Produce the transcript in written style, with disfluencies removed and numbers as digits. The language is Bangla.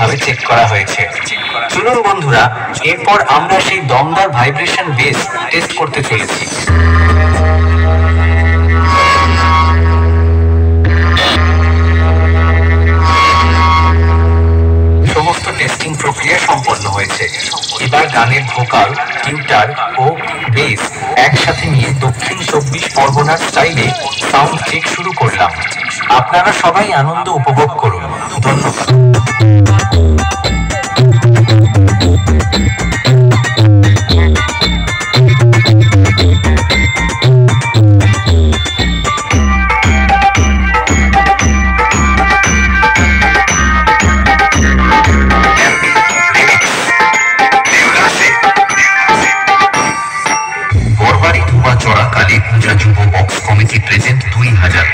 সঠিকভাবে চেক করা হয়েছে। চলুন বন্ধুরা, এরপর আমরা সেই দমদার ভাইব্রেশন বেস টেস্ট করতে চলেছি। সমস্ত টেস্টিং প্রক্রিয়া সম্পন্ন হয়েছে। এবার গানের ভোকাল, টিউটার ও বেস একসাথে নিয়ে দক্ষিণ 24 পরগনার স্টাইলে সাউন্ড চেক শুরু করলাম। আপনারা সবাই আনন্দ উপভোগ করুন। ধন্যবাদ। চড়া কালী পূজা যুব বক্স কমিটি প্রেজেন্ট 2000।